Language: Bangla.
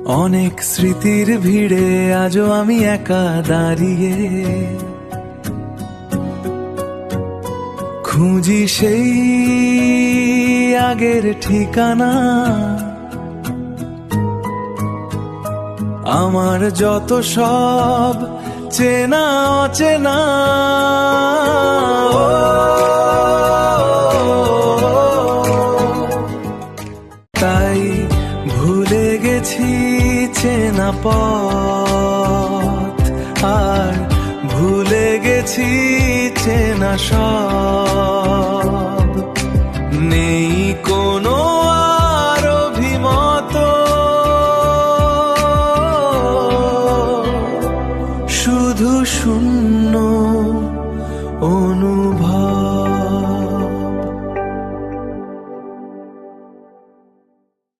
অনেক স্মৃতির ভিড়ে আজও আমি একা দাঁড়িয়ে খুঁজি সেই আগের ঠিকানা। আমার যত সব চেনা অচেনা, তাই ভুলে গেছি চেনা পথ, আর ভুলে গেছি চেনা সব।